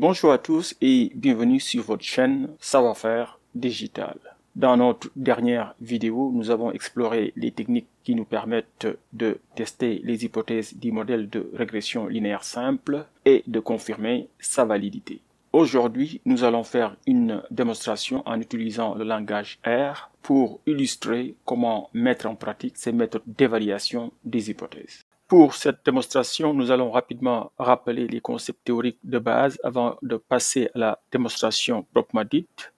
Bonjour à tous et bienvenue sur votre chaîne Savoir-faire digital. Dans notre dernière vidéo, nous avons exploré les techniques qui nous permettent de tester les hypothèses du modèle de régression linéaire simple et de confirmer sa validité. Aujourd'hui, nous allons faire une démonstration en utilisant le langage R pour illustrer comment mettre en pratique ces méthodes d'évaluation des hypothèses. Pour cette démonstration, nous allons rapidement rappeler les concepts théoriques de base avant de passer à la démonstration proprement dite.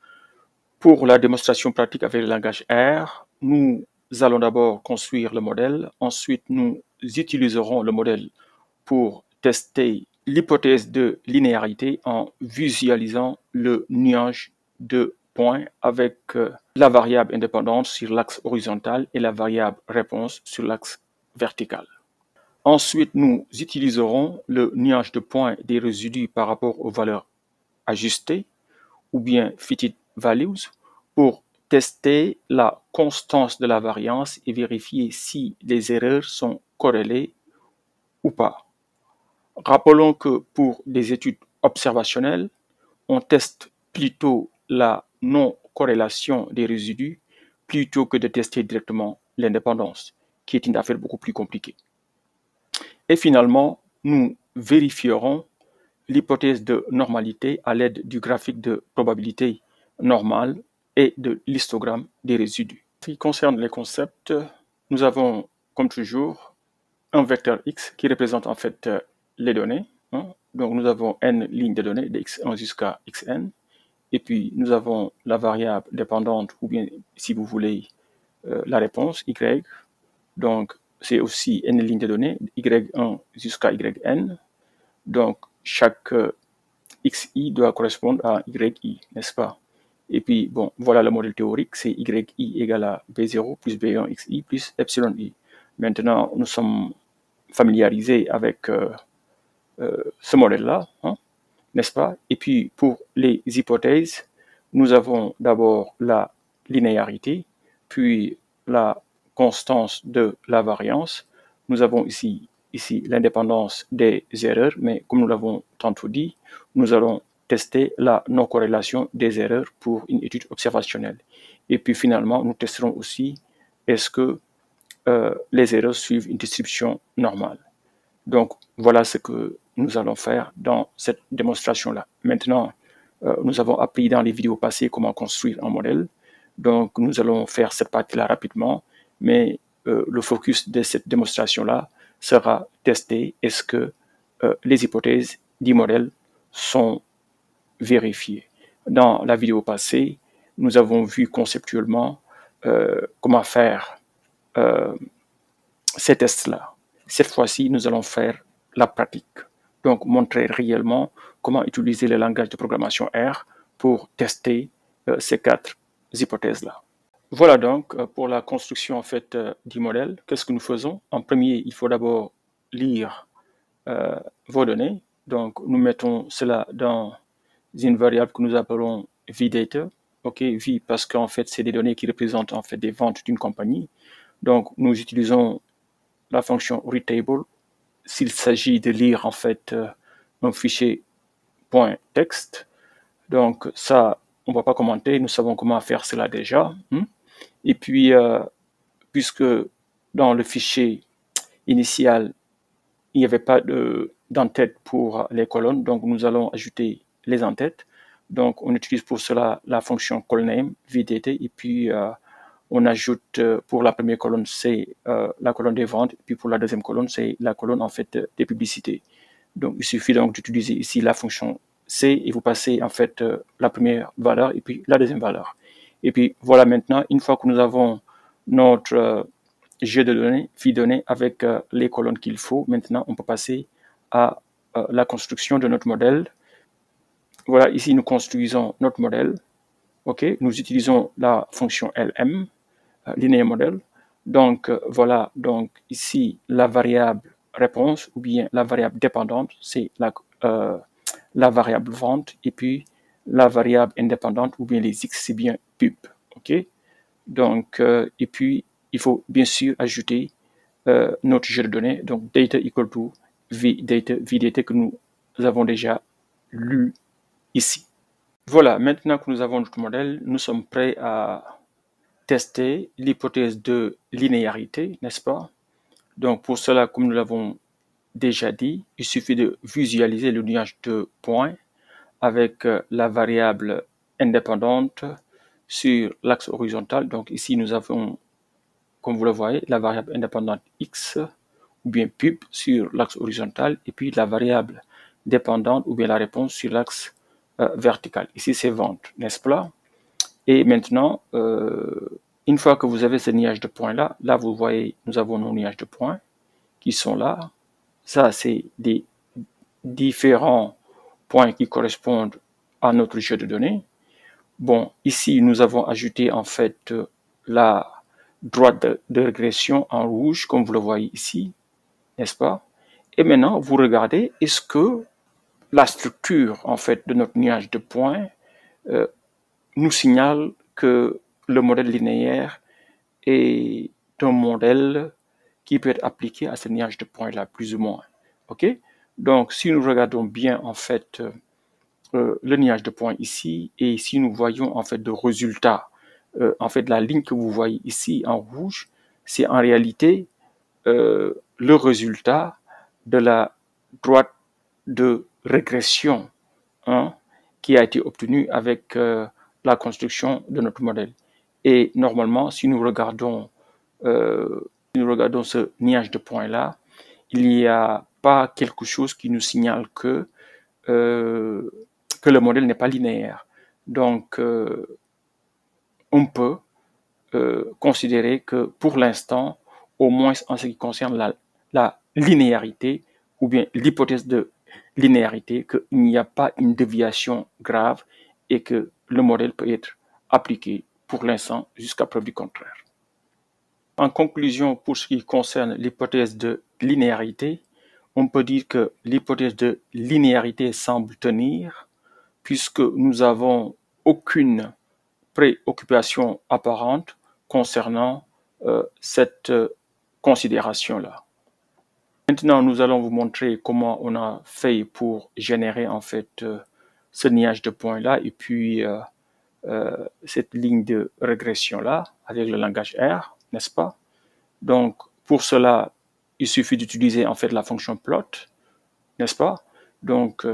Pour la démonstration pratique avec le langage R, nous allons d'abord construire le modèle. Ensuite, nous utiliserons le modèle pour tester l'hypothèse de linéarité en visualisant le nuage de points avec la variable indépendante sur l'axe horizontal et la variable réponse sur l'axe vertical. Ensuite, nous utiliserons le nuage de points des résidus par rapport aux valeurs ajustées ou bien fitted values pour tester la constance de la variance et vérifier si les erreurs sont corrélées ou pas. Rappelons que pour des études observationnelles, on teste plutôt la non-corrélation des résidus plutôt que de tester directement l'indépendance, qui est une affaire beaucoup plus compliquée. Et finalement, nous vérifierons l'hypothèse de normalité à l'aide du graphique de probabilité normale et de l'histogramme des résidus. En ce qui concerne les concepts, nous avons, comme toujours, un vecteur x qui représente en fait les données. Donc nous avons n lignes de données de x1 jusqu'à xn. Et puis nous avons la variable dépendante, ou bien si vous voulez la réponse y. Donc c'est aussi n lignes de données, y1 jusqu'à yn. Donc, chaque xi doit correspondre à yi, n'est-ce pas? Et puis, bon, voilà le modèle théorique, c'est yi égale à b0 plus b1 xi plus epsilon i. Maintenant, nous sommes familiarisés avec ce modèle-là, n'est-ce pas? Et puis, pour les hypothèses, nous avons d'abord la linéarité, puis la constance de la variance. Nous avons ici l'indépendance des erreurs, mais comme nous l'avons tantôt dit, nous allons tester la non-corrélation des erreurs pour une étude observationnelle. Et puis finalement, nous testerons aussi est-ce que les erreurs suivent une distribution normale. Donc voilà ce que nous allons faire dans cette démonstration-là. Maintenant, nous avons appris dans les vidéos passées comment construire un modèle. Donc nous allons faire cette partie-là rapidement, mais le focus de cette démonstration-là sera tester est-ce que les hypothèses du modèle sont vérifiées. Dans la vidéo passée, nous avons vu conceptuellement comment faire ces tests-là. Cette fois-ci, nous allons faire la pratique. Donc, montrer réellement comment utiliser le langage de programmation R pour tester ces quatre hypothèses-là. Voilà donc pour la construction en fait du modèle. Qu'est-ce que nous faisons? En premier, il faut d'abord lire vos données. Donc, nous mettons cela dans une variable que nous appelons vData. OK, V parce qu'en fait, c'est des données qui représentent en fait des ventes d'une compagnie. Donc, nous utilisons la fonction readTable s'il s'agit de lire en fait un fichier .text. Donc ça, on ne va pas commenter, nous savons comment faire cela déjà. Et puis, puisque dans le fichier initial, il n'y avait pas d'entête pour les colonnes, donc nous allons ajouter les entêtes. Donc on utilise pour cela la fonction callName, vdt, et puis on ajoute pour la première colonne, c'est la colonne des ventes, et puis pour la deuxième colonne, c'est la colonne en fait des publicités. Donc il suffit donc d'utiliser ici la fonction C et vous passez en fait la première valeur et puis la deuxième valeur. Et puis voilà maintenant, une fois que nous avons notre jeu de données, file données avec les colonnes qu'il faut, maintenant on peut passer à la construction de notre modèle. Voilà, ici nous construisons notre modèle. OK, nous utilisons la fonction lm, linéaire modèle. Donc voilà, donc ici la variable réponse ou bien la variable dépendante, c'est la variable vente, et puis la variable indépendante ou bien les x, c'est bien pub. OK, donc et puis il faut bien sûr ajouter notre jeu de données, donc data equal to vdata que nous avons déjà lu ici. Voilà, maintenant que nous avons notre modèle, nous sommes prêts à tester l'hypothèse de linéarité, n'est-ce pas? Donc pour cela, comme nous l'avons déjà dit, il suffit de visualiser le nuage de points avec la variable indépendante sur l'axe horizontal. Donc ici, nous avons, comme vous le voyez, la variable indépendante x ou bien pub sur l'axe horizontal et puis la variable dépendante ou bien la réponse sur l'axe vertical. Ici, c'est vente, n'est-ce pas? Et maintenant, une fois que vous avez ce nuage de points-là, là, vous voyez, nous avons nos nuages de points qui sont là. Ça, c'est des différents points qui correspondent à notre jeu de données. Bon, ici, nous avons ajouté en fait la droite de régression en rouge, comme vous le voyez ici, n'est-ce pas? Et maintenant, vous regardez, est-ce que la structure en fait de notre nuage de points nous signale que le modèle linéaire est un modèle qui peut être appliqué à ce nuage de points-là, plus ou moins. OK? Donc, si nous regardons bien, en fait, le nuage de points ici, et si nous voyons, en fait, de résultats, en fait, la ligne que vous voyez ici en rouge, c'est en réalité le résultat de la droite de régression hein, qui a été obtenue avec la construction de notre modèle. Et normalement, si nous regardons ce nuage de points-là, il n'y a pas quelque chose qui nous signale que le modèle n'est pas linéaire. Donc, on peut considérer que pour l'instant, au moins en ce qui concerne la linéarité, ou bien l'hypothèse de linéarité, qu'il n'y a pas une déviation grave et que le modèle peut être appliqué pour l'instant jusqu'à preuve du contraire. En conclusion, pour ce qui concerne l'hypothèse de linéarité, on peut dire que l'hypothèse de linéarité semble tenir puisque nous n'avons aucune préoccupation apparente concernant cette considération-là. Maintenant, nous allons vous montrer comment on a fait pour générer en fait ce nuage de points-là et puis cette ligne de régression-là avec le langage R, n'est-ce pas? Donc, pour cela, il suffit d'utiliser en fait la fonction plot, n'est-ce pas? Donc,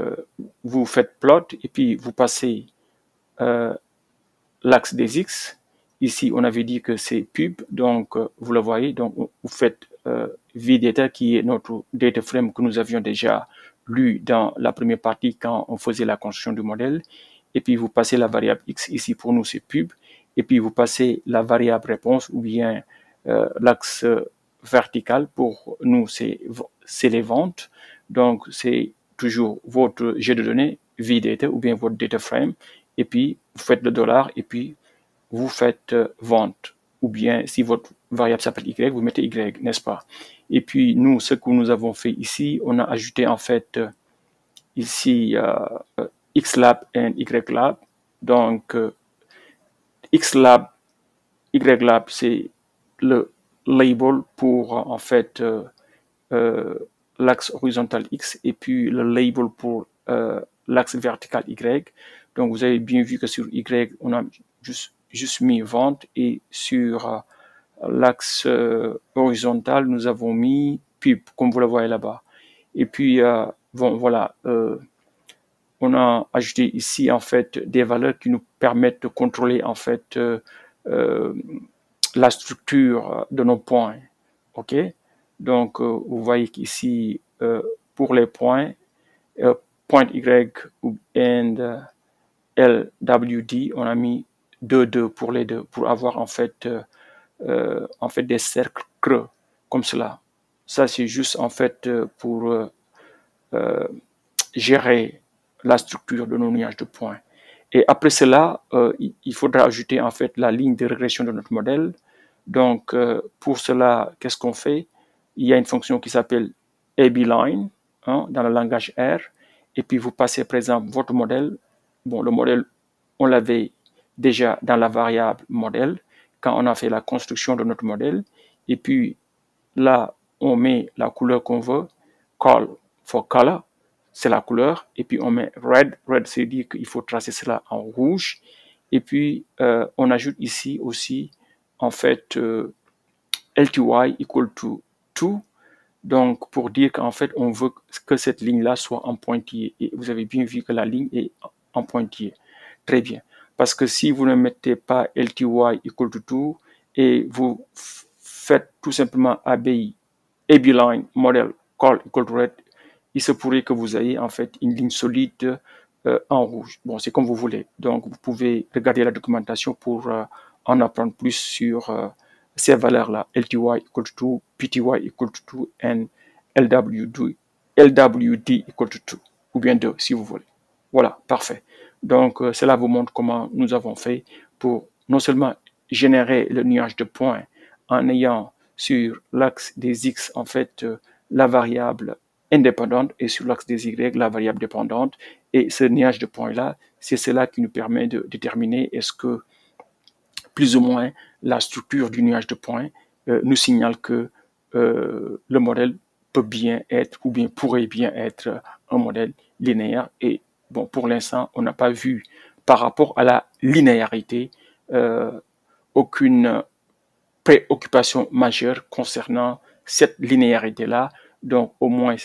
vous faites plot et puis vous passez l'axe des X. Ici, on avait dit que c'est pub, donc vous le voyez, donc vous faites vdata qui est notre data frame que nous avions déjà lu dans la première partie quand on faisait la construction du modèle. Et puis vous passez la variable X, ici pour nous c'est pub, et puis vous passez la variable réponse ou bien l'axe vertical pour nous c'est les ventes. Donc c'est toujours votre jet de données vdata ou bien votre data frame, et puis vous faites le dollar et puis vous faites vente, ou bien si votre variable s'appelle Y, vous mettez Y, n'est-ce pas? Et puis nous, ce que nous avons fait ici, on a ajouté en fait ici XLab et YLab. Donc XLab, YLab, c'est le label pour en fait l'axe horizontal X et puis le label pour l'axe vertical Y. Donc vous avez bien vu que sur Y, on a juste mis vente et sur l'axe horizontal, nous avons mis pub, comme vous le voyez là-bas. Et puis, bon, voilà, on a ajouté ici, en fait, des valeurs qui nous permettent de contrôler, en fait, la structure de nos points. OK? Donc, vous voyez qu'ici, pour les points, point Y and LWD, on a mis 2 pour les deux, pour avoir en fait des cercles creux comme cela. Ça, c'est juste en fait pour gérer la structure de nos nuages de points. Et après cela, il faudra ajouter en fait la ligne de régression de notre modèle. Donc, pour cela, qu'est-ce qu'on fait? Il y a une fonction qui s'appelle ABLine hein, dans le langage R. Et puis, vous passez, par exemple, votre modèle. Bon, le modèle, on l'avait déjà dans la variable modèle quand on a fait la construction de notre modèle. Et puis, là, on met la couleur qu'on veut, call for color. c'est la couleur, et puis on met red. Red, c'est dire qu'il faut tracer cela en rouge. Et puis, on ajoute ici aussi, en fait, LTY equal to 2. Donc, pour dire qu'en fait, on veut que cette ligne-là soit en pointillé. Et vous avez bien vu que la ligne est en pointillé. Très bien. Parce que si vous ne mettez pas LTY equal to 2 et vous faites tout simplement ABI, line model call equal to red, il se pourrait que vous ayez en fait une ligne solide en rouge. Bon, c'est comme vous voulez. Donc, vous pouvez regarder la documentation pour en apprendre plus sur ces valeurs-là. LTY equal to 2, PTY equal to 2, and LWD equal to 2, ou bien 2 si vous voulez. Voilà, parfait. Donc, cela vous montre comment nous avons fait pour non seulement générer le nuage de points en ayant sur l'axe des X, en fait, la variable indépendante et sur l'axe des Y, la variable dépendante. Et ce nuage de points-là, c'est cela qui nous permet de déterminer est-ce que plus ou moins la structure du nuage de points nous signale que le modèle peut bien être ou bien pourrait bien être un modèle linéaire. Et bon, pour l'instant, on n'a pas vu par rapport à la linéarité aucune préoccupation majeure concernant cette linéarité-là. Donc, au moins,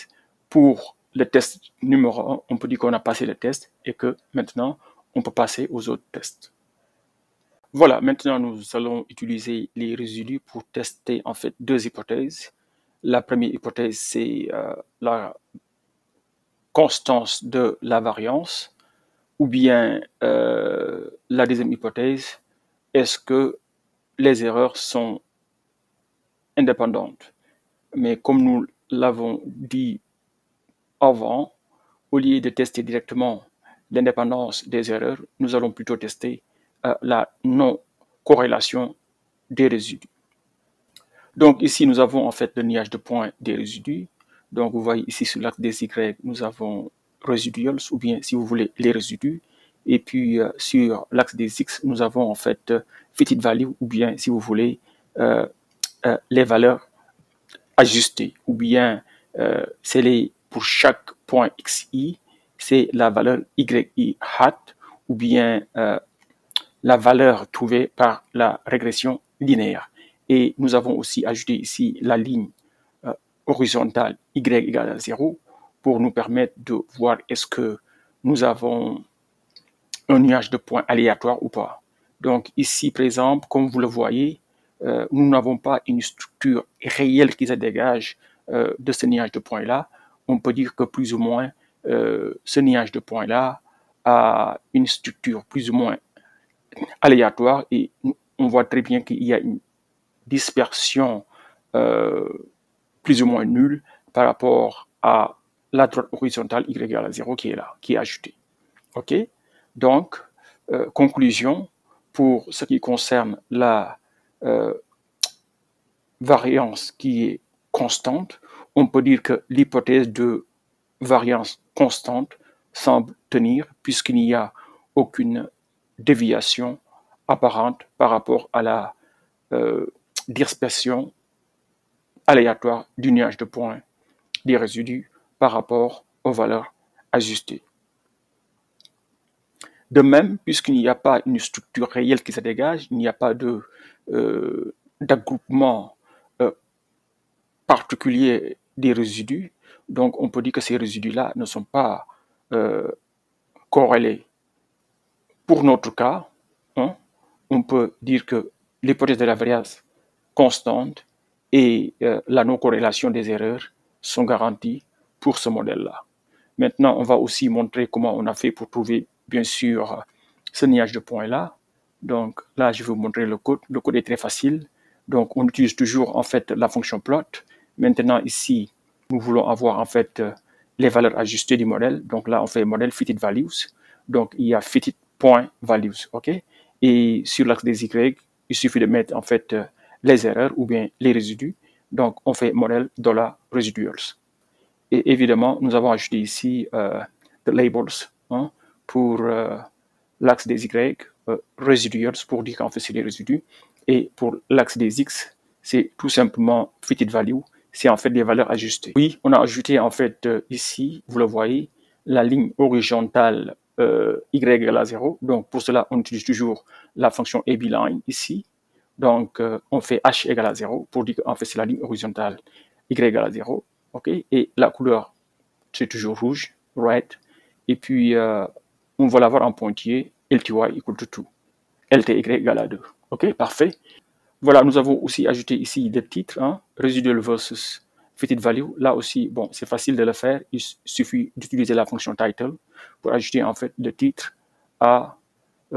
pour le test numéro 1, on peut dire qu'on a passé le test et que maintenant, on peut passer aux autres tests. Voilà, maintenant, nous allons utiliser les résidus pour tester en fait deux hypothèses. La première hypothèse, c'est la constance de la variance, ou bien la deuxième hypothèse, est-ce que les erreurs sont indépendantes. Mais comme nous l'avons dit avant, au lieu de tester directement l'indépendance des erreurs, nous allons plutôt tester la non-corrélation des résidus. Donc ici, nous avons en fait le nuage de points des résidus. Donc vous voyez ici sur l'axe des Y, nous avons residuals, ou bien si vous voulez les résidus. Et puis sur l'axe des X, nous avons en fait fitted value, ou bien si vous voulez les valeurs ajustées, ou bien c'est pour chaque point xi, c'est la valeur yi hat, ou bien la valeur trouvée par la régression linéaire. Et nous avons aussi ajouté ici la ligne horizontale y égale à 0 pour nous permettre de voir est-ce que nous avons un nuage de points aléatoire ou pas. Donc ici, par exemple, comme vous le voyez, nous n'avons pas une structure réelle qui se dégage de ce nuage de points-là. On peut dire que plus ou moins, ce nuage de points-là a une structure plus ou moins aléatoire et on voit très bien qu'il y a une dispersion plus ou moins nulle par rapport à la droite horizontale y égale à 0 qui est là, qui est ajoutée. OK? Donc, conclusion, pour ce qui concerne la variance qui est constante, on peut dire que l'hypothèse de variance constante semble tenir puisqu'il n'y a aucune déviation apparente par rapport à la dispersion aléatoire du nuage de points des résidus par rapport aux valeurs ajustées. De même, puisqu'il n'y a pas une structure réelle qui se dégage, il n'y a pas d'agroupement particulier des résidus, donc on peut dire que ces résidus-là ne sont pas corrélés. Pour notre cas, hein, on peut dire que l'hypothèse de la variance constante et la non-corrélation des erreurs sont garanties pour ce modèle-là. Maintenant, on va aussi montrer comment on a fait pour trouver, bien sûr, ce nuage de points-là. Donc là, je vais vous montrer le code. Le code est très facile. Donc, on utilise toujours, en fait, la fonction plot. Maintenant, ici, nous voulons avoir, en fait, les valeurs ajustées du modèle. Donc là, on fait modèle fitted values. Donc, il y a fitted point values, OK? Et sur l'axe des Y, il suffit de mettre, en fait, les erreurs ou bien les résidus. Donc, on fait modèle $residuals. Et évidemment, nous avons ajouté ici the labels hein, pour l'axe des Y, residuals pour dire qu'en fait c'est les résidus. Et pour l'axe des X, c'est tout simplement fitted value, c'est en fait des valeurs ajustées. Oui, on a ajouté en fait ici, vous le voyez, la ligne horizontale y égale à 0. Donc, pour cela, on utilise toujours la fonction abline ici. Donc, on fait h égale à 0 pour dire qu'en fait, c'est la ligne horizontale y égale à 0. OK? Et la couleur, c'est toujours rouge, red. Et puis, on va l'avoir en pointillé, LTY equal to 2. LTY égale à 2. OK? Parfait. Voilà, nous avons aussi ajouté ici des titres, hein, residual versus fitted value. Là aussi, bon, c'est facile de le faire. Il suffit d'utiliser la fonction title pour ajouter en fait le titre à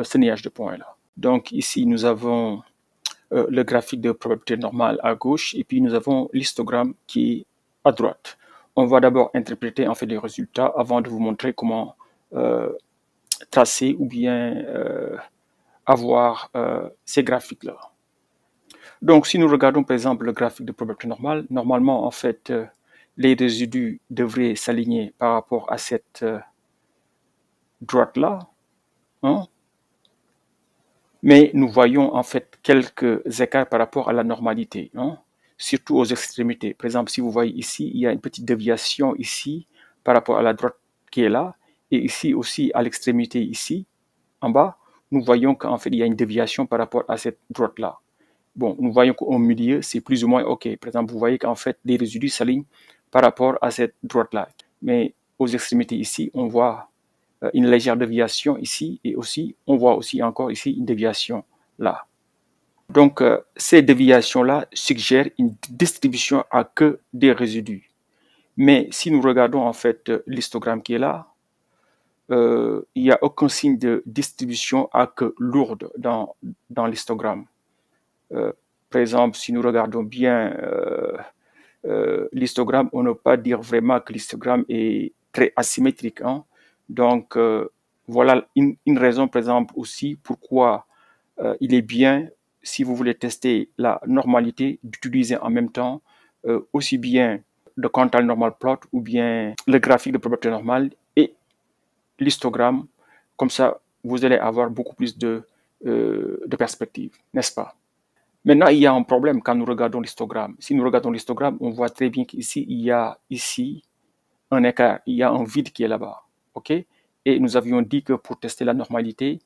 ce niage de points-là. Donc ici, nous avons le graphique de probabilité normale à gauche et puis nous avons l'histogramme qui est à droite. On va d'abord interpréter en fait les résultats avant de vous montrer comment tracer ou bien avoir ces graphiques-là. Donc, si nous regardons par exemple le graphique de probabilité normale, normalement, en fait, les résidus devraient s'aligner par rapport à cette droite-là. Hein? Mais nous voyons en fait quelques écarts par rapport à la normalité, hein? Surtout aux extrémités. Par exemple, si vous voyez ici, il y a une petite déviation ici par rapport à la droite qui est là. Et ici aussi, à l'extrémité ici, en bas, nous voyons qu'en fait, il y a une déviation par rapport à cette droite-là. Bon, nous voyons qu'au milieu, c'est plus ou moins OK. Par exemple, vous voyez qu'en fait, les résidus s'alignent par rapport à cette droite-là. Mais aux extrémités ici, on voit une légère déviation ici et aussi, on voit aussi encore ici une déviation là. Donc, ces déviations-là suggèrent une distribution à que des résidus. Mais si nous regardons en fait l'histogramme qui est là, il n'y a aucun signe de distribution à que lourde dans l'histogramme. Par exemple, si nous regardons bien l'histogramme, on ne peut pas dire vraiment que l'histogramme est très asymétrique. Hein? Donc, voilà une raison, par exemple, aussi pourquoi il est bien, si vous voulez tester la normalité, d'utiliser en même temps aussi bien le quantile normal plot ou bien le graphique de probabilité normale et l'histogramme. Comme ça, vous allez avoir beaucoup plus de perspectives, n'est-ce pas? Maintenant, il y a un problème quand nous regardons l'histogramme. Si nous regardons l'histogramme, on voit très bien qu'ici, il y a ici un écart, il y a un vide qui est là-bas. OK? Et nous avions dit que pour tester la normalité,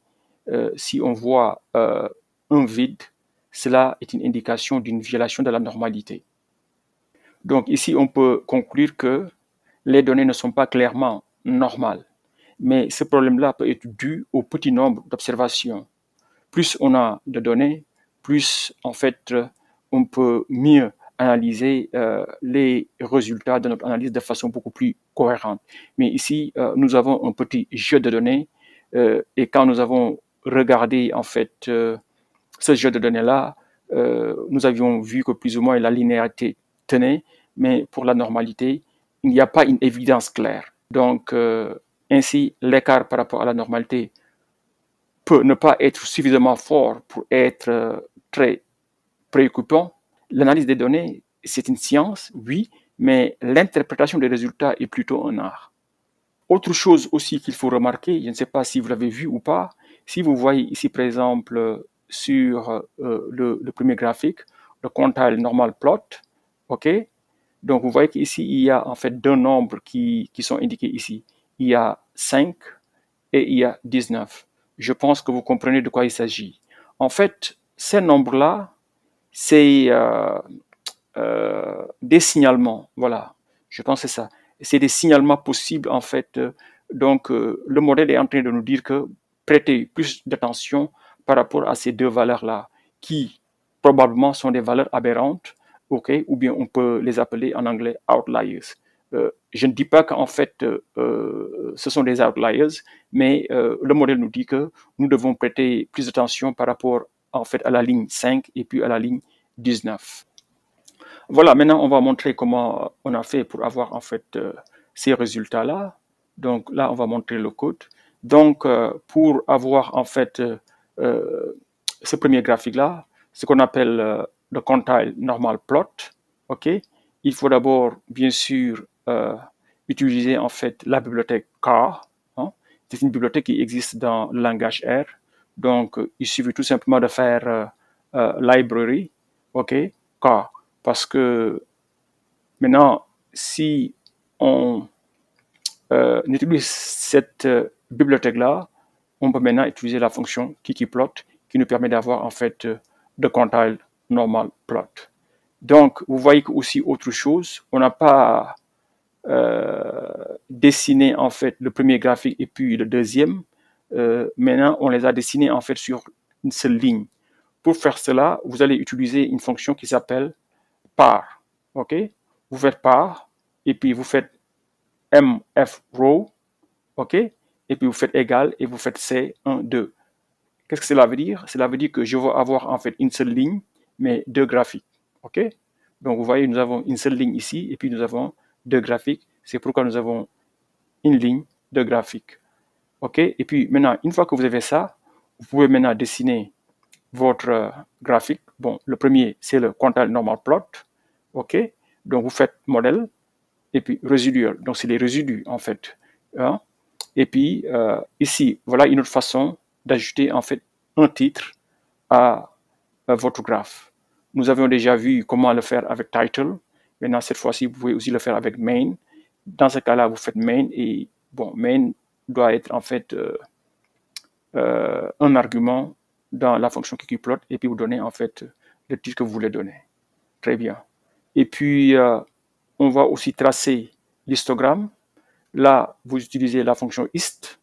si on voit un vide, cela est une indication d'une violation de la normalité. Donc ici, on peut conclure que les données ne sont pas clairement normales. Mais ce problème-là peut être dû au petit nombre d'observations. Plus on a de données, plus en fait on peut mieux analyser les résultats de notre analyse de façon beaucoup plus cohérente. Mais ici, nous avons un petit jeu de données et quand nous avons regardé en fait ce jeu de données-là, nous avions vu que plus ou moins la linéarité tenait, mais pour la normalité, il n'y a pas une évidence claire. Donc, ainsi, l'écart par rapport à la normalité peut ne pas être suffisamment fort pour être très préoccupant. L'analyse des données, c'est une science, oui, mais l'interprétation des résultats est plutôt un art. Autre chose aussi qu'il faut remarquer, je ne sais pas si vous l'avez vu ou pas, si vous voyez ici par exemple sur le premier graphique, le quantile normal plot, ok? Donc vous voyez qu'ici il y a en fait deux nombres qui sont indiqués ici. Il y a 5 et il y a 19. Je pense que vous comprenez de quoi il s'agit. En fait, ces nombres-là, c'est des signalements. Voilà, je pense que c'est ça. C'est des signalements possibles, en fait. Donc, le modèle est en train de nous dire que prêtez plus d'attention par rapport à ces deux valeurs-là, qui probablement sont des valeurs aberrantes, okay, ou bien on peut les appeler en anglais outliers. Je ne dis pas qu'en fait, ce sont des outliers, mais le modèle nous dit que nous devons prêter plus d'attention par rapport en fait, à la ligne 5 et puis à la ligne 19. Voilà, maintenant on va montrer comment on a fait pour avoir en fait ces résultats-là. Donc là, on va montrer le code. Donc pour avoir en fait ce premier graphique-là, ce qu'on appelle le quantile normal plot, ok? Il faut d'abord, bien sûr, utiliser en fait la bibliothèque car. Hein? C'est une bibliothèque qui existe dans le langage R. Donc, il suffit tout simplement de faire library, ok, car. Parce que maintenant, si on on utilise cette bibliothèque-là, on peut maintenant utiliser la fonction kkplot qui nous permet d'avoir en fait de quantile normal plot. Donc, vous voyez que aussi autre chose, on n'a pas dessiné en fait le premier graphique et puis le deuxième. Maintenant, on les a dessinés en fait sur une seule ligne. Pour faire cela, vous allez utiliser une fonction qui s'appelle par. Ok, vous faites par et puis vous faites mfrow, ok, et puis vous faites égal et vous faites C1, 2. Qu'est-ce que cela veut dire? Cela veut dire que je veux avoir en fait une seule ligne, mais deux graphiques, ok. Donc vous voyez, nous avons une seule ligne ici et puis nous avons deux graphiques. C'est pourquoi nous avons une ligne, deux graphiques, ok. Et puis maintenant, une fois que vous avez ça, vous pouvez maintenant dessiner votre graphique. Bon, le premier, c'est le quantile normal plot, ok. Donc vous faites modèle et puis résiduel. Donc c'est les résidus en fait. Hein? Et puis ici, voilà une autre façon d'ajouter en fait un titre à votre graphe. Nous avions déjà vu comment le faire avec title. Maintenant, cette fois-ci, vous pouvez aussi le faire avec main. Dans ce cas-là, vous faites main et bon, main doit être en fait un argument dans la fonction kkplot et puis vous donnez en fait le titre que vous voulez donner. Très bien. Et puis, on va aussi tracer l'histogramme. Là, vous utilisez la fonction hist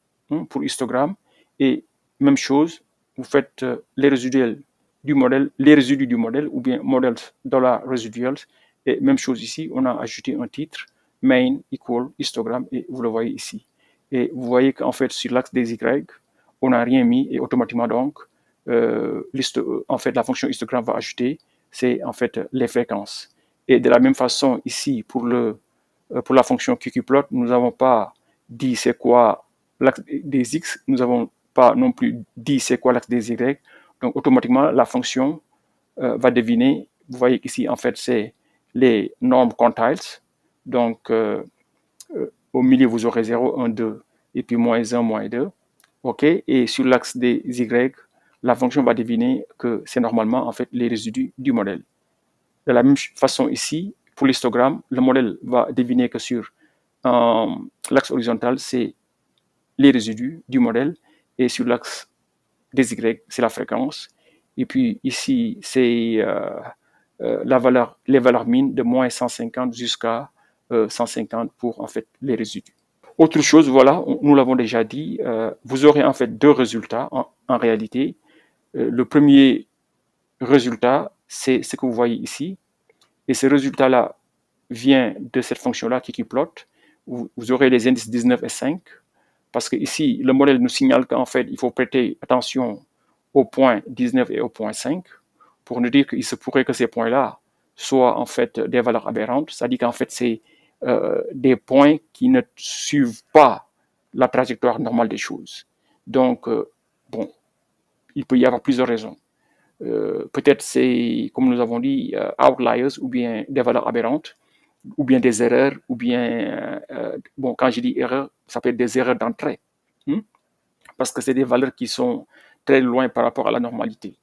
pour histogramme et même chose, vous faites les résidus du modèle ou bien models $residuals et même chose ici, on a ajouté un titre main equal histogramme et vous le voyez ici. Et vous voyez qu'en fait sur l'axe des Y, on n'a rien mis et automatiquement donc en fait la fonction histogramme va ajouter c'est en fait les fréquences. Et de la même façon ici pour la fonction kkplot, nous n'avons pas dit c'est quoi l'axe des X, nous n'avons pas non plus dit c'est quoi l'axe des Y. Donc automatiquement la fonction va deviner. Vous voyez qu'ici en fait c'est les normes quantiles. Donc au milieu vous aurez 0, 1, 2 et puis moins 1, moins 2. Ok, et sur l'axe des Y, la fonction va deviner que c'est normalement en fait les résidus du modèle. De la même façon ici, pour l'histogramme, le modèle va deviner que sur l'axe horizontal, c'est les résidus du modèle, et sur l'axe des Y, c'est la fréquence. Et puis ici, c'est les valeurs min de moins 150 jusqu'à 150 pour en fait les résidus. Autre chose, voilà, nous l'avons déjà dit, vous aurez en fait deux résultats en réalité. Le premier résultat, c'est ce que vous voyez ici. Et ce résultat-là vient de cette fonction-là kkplot. Vous aurez les indices 19 et 5. Parce que ici, le modèle nous signale qu'en fait, il faut prêter attention au point 19 et au point 5 pour nous dire qu'il se pourrait que ces points-là soient en fait des valeurs aberrantes. C'est-à-dire qu'en fait, c'est des points qui ne suivent pas la trajectoire normale des choses. Donc, bon, il peut y avoir plusieurs raisons. Peut-être c'est, comme nous avons dit, outliers ou bien des valeurs aberrantes, ou bien des erreurs, ou bien, bon, quand je dis erreur, ça peut être des erreurs d'entrée, parce que c'est des valeurs qui sont très loin par rapport à la normalité.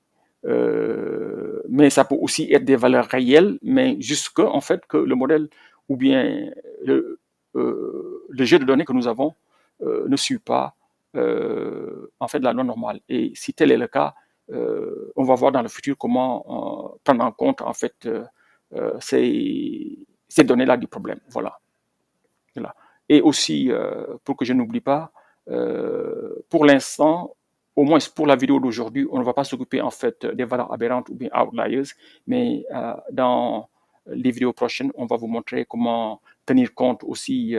Mais ça peut aussi être des valeurs réelles, mais jusque en fait que le modèle ou bien le jeu de données que nous avons ne suit pas en fait la loi normale. Et si tel est le cas, on va voir dans le futur comment prendre en compte en fait ces données-là du problème. Voilà. Et aussi, pour que je n'oublie pas, pour l'instant, au moins pour la vidéo d'aujourd'hui, on ne va pas s'occuper en fait des valeurs aberrantes ou bien outliers, mais dans les vidéos prochaines, on va vous montrer comment tenir compte aussi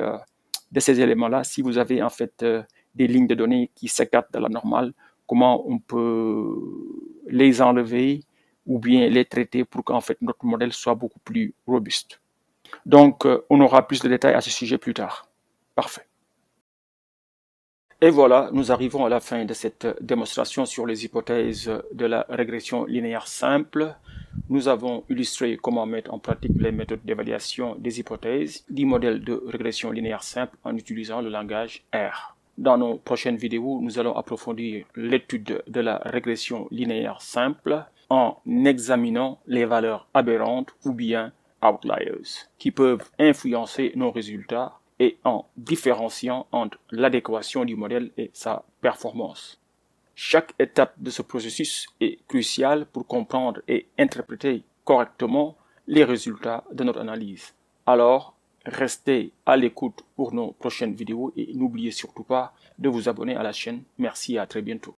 de ces éléments-là. Si vous avez en fait des lignes de données qui s'écartent de la normale, comment on peut les enlever ou bien les traiter pour qu'en fait notre modèle soit beaucoup plus robuste. Donc, on aura plus de détails à ce sujet plus tard. Parfait. Et voilà, nous arrivons à la fin de cette démonstration sur les hypothèses de la régression linéaire simple. Nous avons illustré comment mettre en pratique les méthodes d'évaluation des hypothèses du modèle de régression linéaire simple en utilisant le langage R. Dans nos prochaines vidéos, nous allons approfondir l'étude de la régression linéaire simple en examinant les valeurs aberrantes ou bien outliers qui peuvent influencer nos résultats et en différenciant entre l'adéquation du modèle et sa performance. Chaque étape de ce processus est cruciale pour comprendre et interpréter correctement les résultats de notre analyse. Alors, restez à l'écoute pour nos prochaines vidéos et n'oubliez surtout pas de vous abonner à la chaîne. Merci et à très bientôt.